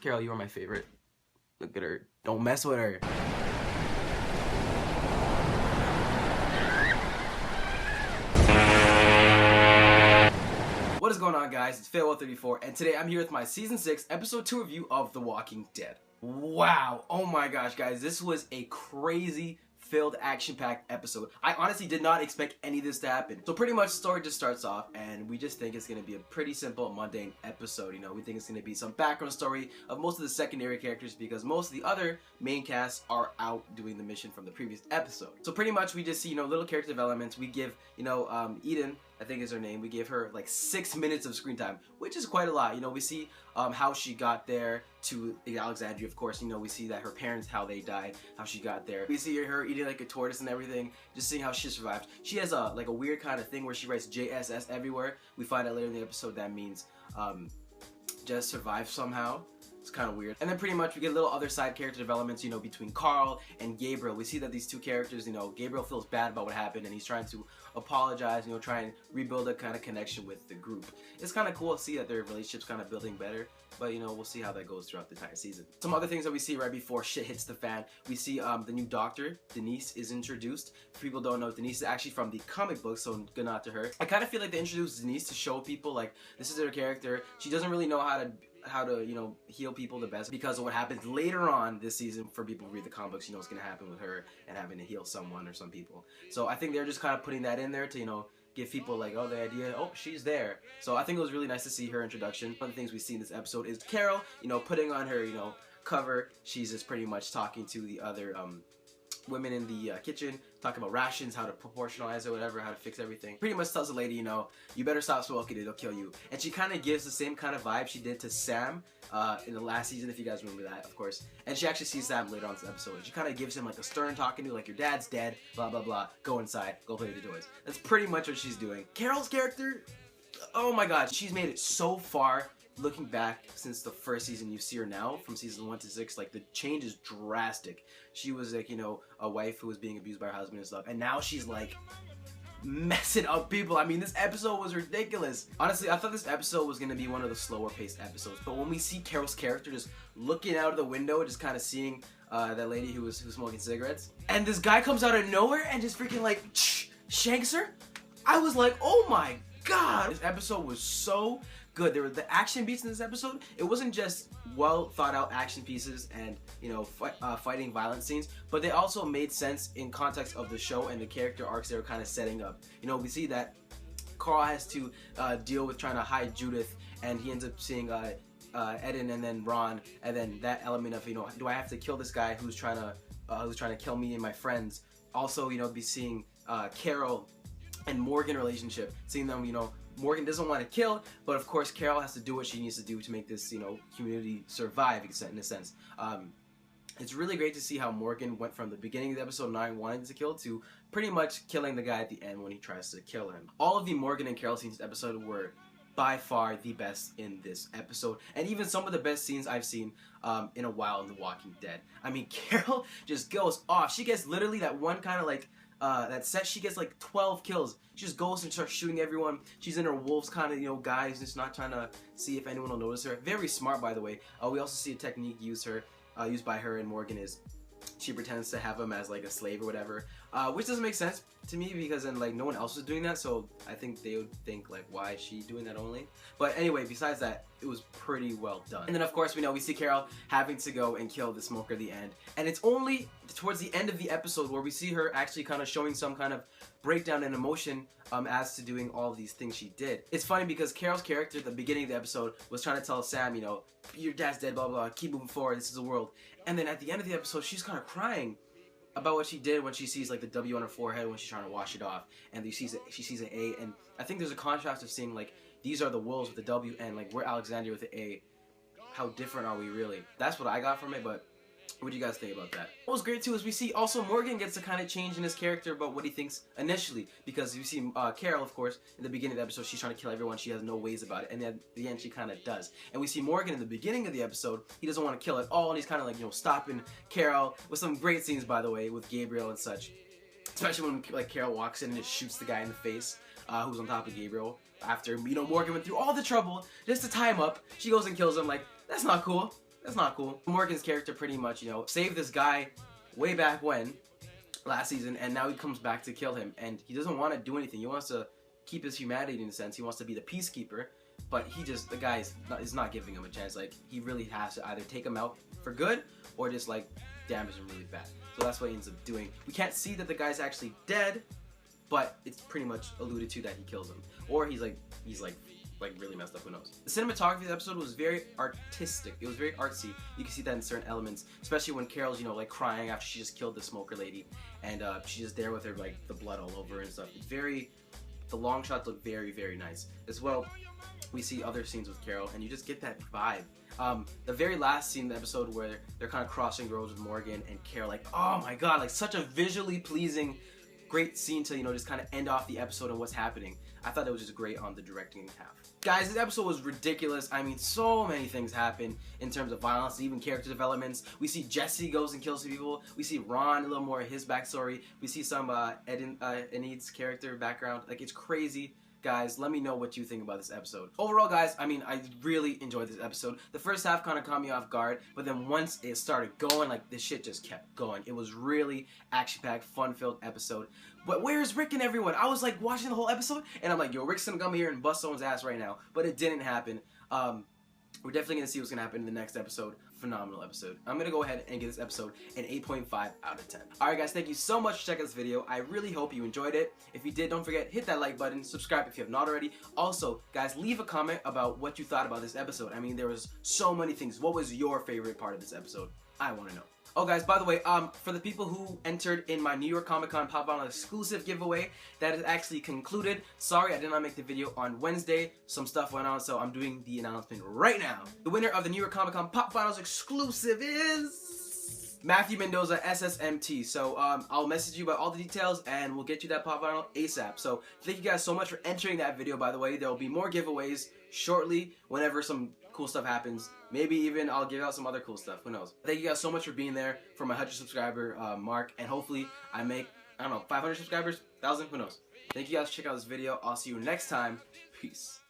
Carol, you are my favorite. Look at her. Don't mess with her. What is going on, guys? It's Fail34, and today I'm here with my Season 6, Episode 2 review of The Walking Dead. Wow! Oh my gosh, guys. This was a crazy filled action-packed episode. I honestly did not expect any of this to happen. So pretty much the story just starts off and we just think it's going to be a pretty simple, mundane episode. You know, we think it's going to be some background story of most of the secondary characters because most of the other main casts are out doing the mission from the previous episode. So pretty much we just see, you know, little character developments. We give, you know, Eden, I think is her name, we gave her like 6 minutes of screen time, which is quite a lot. You know, we see how she got there to Alexandria, of course. You know, we see that her parents, how they died, how she got there. We see her eating like a tortoise and everything, just seeing how she survived. She has a like a weird kind of thing where she writes JSS everywhere. We find out later in the episode that means just survive somehow. It's kind of weird. And then pretty much we get little other side character developments, you know, between Carl and Gabriel. We see that these two characters, you know, Gabriel feels bad about what happened and he's trying to apologize, you know, try and rebuild a kind of connection with the group. It's kind of cool to see that their relationship's kind of building better, but you know, we'll see how that goes throughout the entire season. Some other things that we see right before shit hits the fan, we see the new doctor, Denise, is introduced. If people don't know, Denise is actually from the comic book, so good nod to her. I kind of feel like they introduced Denise to show people like this is her character. She doesn't really know how to you know, heal people the best because of what happens later on this season. For people who read the comic books, you know what's gonna happen with her and having to heal someone or some people. So I think they're just kind of putting that in there to, you know, give people like, oh, the idea, oh, she's there. So I think it was really nice to see her introduction. One of the things we see in this episode is Carol, you know, putting on her, you know, cover. She's just pretty much talking to the other women in the kitchen, talking about rations, how to proportionalize it, whatever, how to fix everything. Pretty much tells the lady, you know, you better stop smoking, it'll kill you. And she kind of gives the same kind of vibe she did to Sam in the last season, if you guys remember that, of course. And she actually sees Sam later on in the episode. She kind of gives him like a stern talking to, like, your dad's dead, blah, blah, blah, go inside, go play with the toys. That's pretty much what she's doing. Carol's character, oh my god, she's made it so far. Looking back since the first season, you see her now from season 1 to 6, like the change is drastic. She was like, you know, a wife who was being abused by her husband and stuff, and now she's like messing up people. I mean, this episode was ridiculous. Honestly, I thought this episode was gonna be one of the slower paced episodes, but when we see Carol's character just looking out of the window, just kind of seeing that lady who was smoking cigarettes, and this guy comes out of nowhere and just freaking like shanks her, I was like, oh my god, this episode was so good. There were the action beats in this episode. It wasn't just well thought out action pieces and, you know, fighting violent scenes, but they also made sense in context of the show and the character arcs they were kind of setting up. You know, we see that Carl has to deal with trying to hide Judith, and he ends up seeing Eden and then Ron, and then that element of, you know, do I have to kill this guy who's trying to kill me and my friends? Also, you know, be seeing Carol and Morgan relationship, seeing them, you know, Morgan doesn't want to kill, but of course Carol has to do what she needs to do to make this, you know, community survive in a sense. It's really great to see how Morgan went from the beginning of the episode not wanting to kill to pretty much killing the guy at the end when he tries to kill him. All of the Morgan and Carol scenes in this episode were by far the best in this episode, and even some of the best scenes I've seen in a while in The Walking Dead. I mean, Carol just goes off. She gets literally that one kind of like that set, she gets like 12 kills. She just goes and starts shooting everyone. She's in her wolves kind of, you know, guys, just not trying to see if anyone will notice her. Very smart, by the way. We also see a technique used by her and Morgan is she pretends to have him as like a slave or whatever, which doesn't make sense to me because then like no one else is doing that, so I think they would think like, why is she doing that only? But anyway, besides that, it was pretty well done. And then of course we see Carol having to go and kill the smoker at the end, and it's only towards the end of the episode where we see her actually kind of showing some kind of breakdown in emotion as to doing all these things she did. It's funny because Carol's character at the beginning of the episode was trying to tell Sam, you know, your dad's dead, blah blah, keep moving forward, this is the world. And then at the end of the episode, she's kind of crying about what she did when she sees like the W on her forehead when she's trying to wash it off, and she sees an A, and I think there's a contrast of seeing like these are the wolves with the W and like we're Alexandria with the A. How different are we really? That's what I got from it, but what do you guys think about that? What was great too is we see also Morgan gets to kind of change in his character about what he thinks initially, because you see Carol, of course, in the beginning of the episode, she's trying to kill everyone, she has no ways about it, and then at the end she kind of does. And we see Morgan in the beginning of the episode, he doesn't want to kill at all, and he's kind of like, you know, stopping Carol, with some great scenes, by the way, with Gabriel and such. Especially when like Carol walks in and just shoots the guy in the face who's on top of Gabriel. After, you know, Morgan went through all the trouble just to tie him up, she goes and kills him. Like, that's not cool. That's not cool. Morgan's character pretty much, you know, saved this guy way back when, last season, and now he comes back to kill him, and he doesn't want to do anything. He wants to keep his humanity in a sense. He wants to be the peacekeeper, but the guy is not giving him a chance. Like, he really has to either take him out for good or just like damage him really bad. So that's what he ends up doing. We can't see that the guy's actually dead, but it's pretty much alluded to that he kills him, or he's like really messed up. Who knows? The cinematography of the episode was very artistic. It was very artsy. You can see that in certain elements, especially when Carol's, you know, like crying after she just killed the smoker lady, and she's just there with her, like, the blood all over her and stuff. It's the long shots look very, very nice. As well, we see other scenes with Carol, and you just get that vibe. The very last scene in the episode where they're kind of crossing roads with Morgan and Carol, like, oh my god, like such a visually pleasing, great scene to, you know, just kind of end off the episode and what's happening. I thought that was just great on the directing half. Guys, this episode was ridiculous. I mean, so many things happen in terms of violence, even character developments. We see Jesse goes and kills people. We see Ron, a little more of his backstory. We see some Enid's character background. Like, it's crazy. Guys, let me know what you think about this episode. Overall, guys, I mean, I really enjoyed this episode. The first half kind of caught me off guard, but then once it started going, like, this shit just kept going. It was really action-packed, fun-filled episode. But where's Rick and everyone? I was, like, watching the whole episode, and I'm like, yo, Rick's gonna come here and bust someone's ass right now. But it didn't happen. We're definitely gonna see what's gonna happen in the next episode. Phenomenal episode. I'm gonna go ahead and give this episode an 8.5 out of 10. Alright guys, thank you so much for checking this video. I really hope you enjoyed it. If you did, don't forget, hit that like button, subscribe if you have not already. Also, guys, leave a comment about what you thought about this episode. I mean, there was so many things. What was your favorite part of this episode? I wanna know. Oh guys, by the way, for the people who entered in my New York Comic Con Pop Vinyl exclusive giveaway, that is actually concluded. Sorry, I did not make the video on Wednesday. Some stuff went on, so I'm doing the announcement right now. The winner of the New York Comic Con Pop Vinyls exclusive is Matthew Mendoza, SSMT. So I'll message you about all the details, and we'll get you that Pop Vinyl ASAP. So thank you guys so much for entering that video, by the way. There will be more giveaways shortly whenever some cool stuff happens. Maybe even I'll give out some other cool stuff. Who knows? Thank you guys so much for being there for my 100 subscriber mark, and hopefully I make, I don't know, 500 subscribers, 1,000, who knows? Thank you guys for checking out this video. I'll see you next time. Peace.